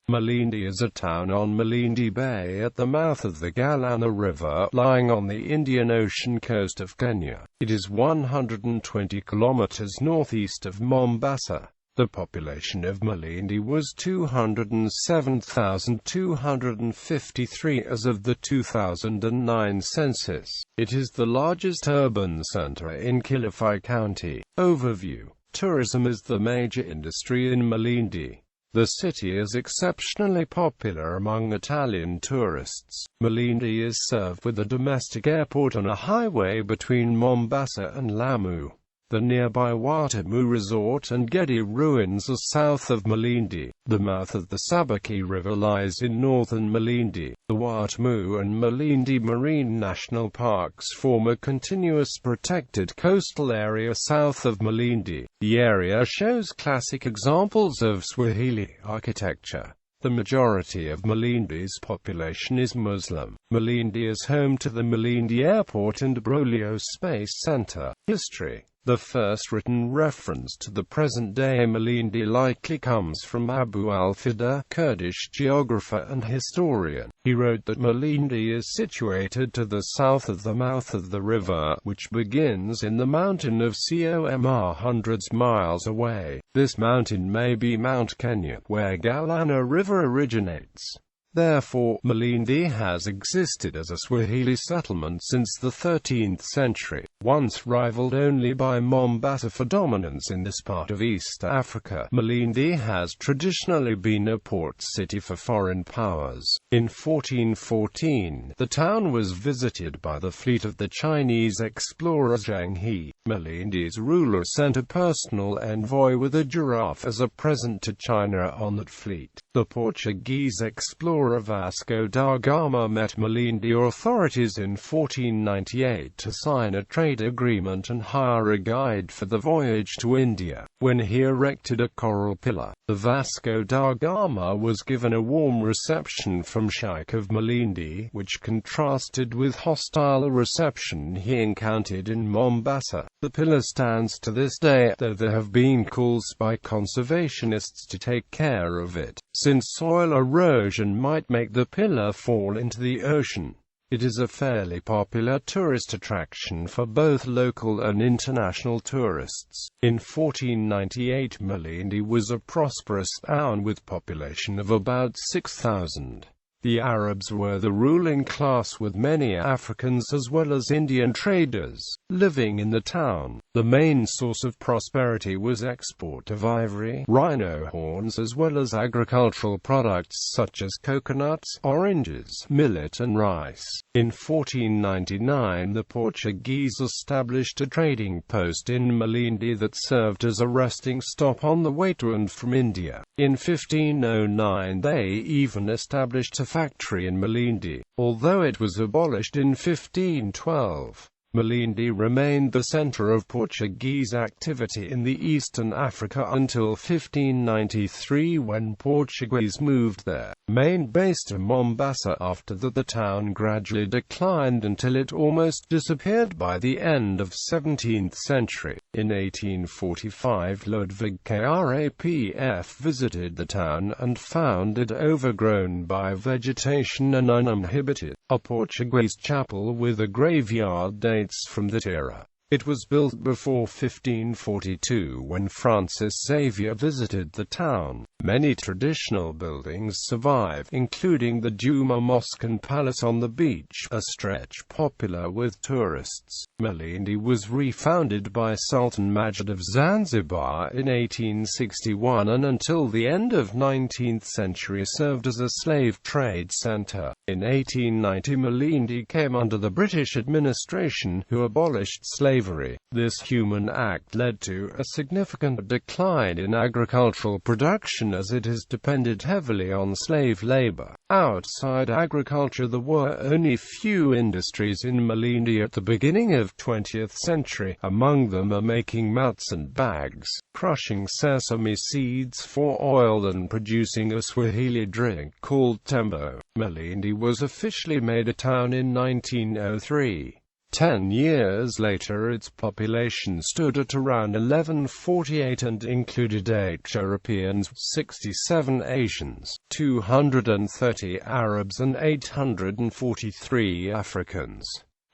Malindi is a town on Malindi Bay at the mouth of the Galana River, lying on the Indian Ocean coast of Kenya. It is 120 kilometers northeast of Mombasa. The population of Malindi was 207,253 as of the 2009 census. It is the largest urban center in Kilifi County. Overview. Tourism is the major industry in Malindi. The city is exceptionally popular among Italian tourists. Malindi is served with a domestic airport on a highway between Mombasa and Lamu. The nearby Watamu Resort and Gedi ruins are south of Malindi. The mouth of the Sabaki River lies in northern Malindi. The Watamu and Malindi Marine National Parks form a continuous protected coastal area south of Malindi. The area shows classic examples of Swahili architecture. The majority of Malindi's population is Muslim. Malindi is home to the Malindi Airport and Broglio Space Center. History. The first written reference to the present-day Malindi likely comes from Abu al-Fida, Kurdish geographer and historian. He wrote that Malindi is situated to the south of the mouth of the river, which begins in the mountain of Comr hundreds miles away. This mountain may be Mount Kenya, where Galana River originates. Therefore, Malindi has existed as a Swahili settlement since the 13th century, once rivaled only by Mombasa for dominance in this part of East Africa. Malindi has traditionally been a port city for foreign powers. In 1414, the town was visited by the fleet of the Chinese explorer Zhang He. Malindi's ruler sent a personal envoy with a giraffe as a present to China on that fleet. The Portuguese explorer Vasco da Gama met Malindi authorities in 1498 to sign a trade agreement and hire a guide for the voyage to India. When he erected a coral pillar, the Vasco da Gama was given a warm reception from Sheikh of Malindi, which contrasted with hostile reception he encountered in Mombasa. The pillar stands to this day, though there have been calls by conservationists to take care of it, since soil erosion might make the pillar fall into the ocean. It is a fairly popular tourist attraction for both local and international tourists. In 1498, Malindi was a prosperous town with population of about 6,000. The Arabs were the ruling class, with many Africans as well as Indian traders living in the town. The main source of prosperity was export of ivory, rhino horns, as well as agricultural products such as coconuts, oranges, millet and rice. In 1499, the Portuguese established a trading post in Malindi that served as a resting stop on the way to and from India. In 1509, they even established a factory in Malindi, although it was abolished in 1512. Malindi remained the center of Portuguese activity in the Eastern Africa until 1593, when Portuguese moved their main base to Mombasa. After that, the town gradually declined until it almost disappeared by the end of 17th century. In 1845, Ludwig Krapf visited the town and found it overgrown by vegetation and uninhabited. A Portuguese chapel with a graveyard dates from that era. It was built before 1542 when Francis Xavier visited the town. Many traditional buildings survive, including the Juma Mosque and Palace on the beach, a stretch popular with tourists. Malindi was refounded by Sultan Majid of Zanzibar in 1861 and until the end of 19th century served as a slave trade center. In 1890, Malindi came under the British administration, who abolished slavery. This human act led to a significant decline in agricultural production, as it has depended heavily on slave labor. Outside agriculture, there were only few industries in Malindi at the beginning of 20th century. Among them are making mats and bags, crushing sesame seeds for oil, and producing a Swahili drink called tembo. Malindi was officially made a town in 1903. 10 years later its population stood at around 1148 and included 8 Europeans, 67 Asians, 230 Arabs and 843 Africans.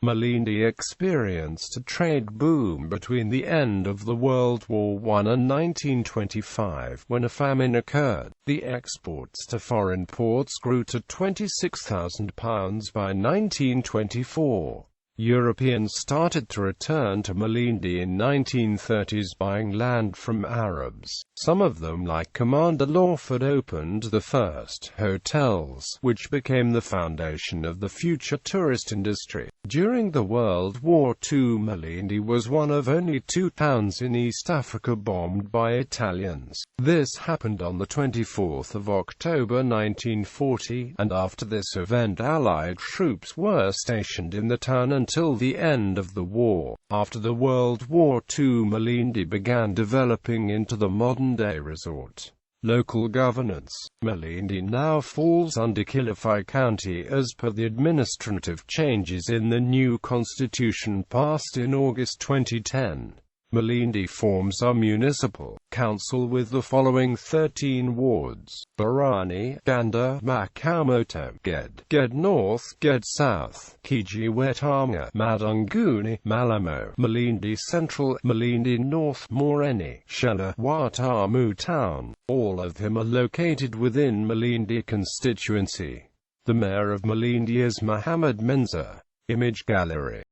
Malindi experienced a trade boom between the end of the World War I and 1925, when a famine occurred. The exports to foreign ports grew to £26,000 by 1924. Europeans started to return to Malindi in 1930s, buying land from Arabs. Some of them, like Commander Lawford, opened the first hotels, which became the foundation of the future tourist industry. During the World War II, Malindi was one of only 2 towns in East Africa bombed by Italians. This happened on the 24th of October 1940, and after this event Allied troops were stationed in the town until the end of the war. After the World War II, Malindi began developing into the modern-day resort. Local governance. Malindi now falls under Kilifi County as per the administrative changes in the new constitution passed in August 2010. Malindi forms a municipal council with the following 13 wards: Barani, Ganda, Makamoto, Ged North, Ged South, Kiji Wetanga, Madunguni, Malamo, Malindi Central, Malindi North, Moreni, Shela, Watamu Town. All of them are located within Malindi constituency. The mayor of Malindi is Mohammed Menza. Image gallery.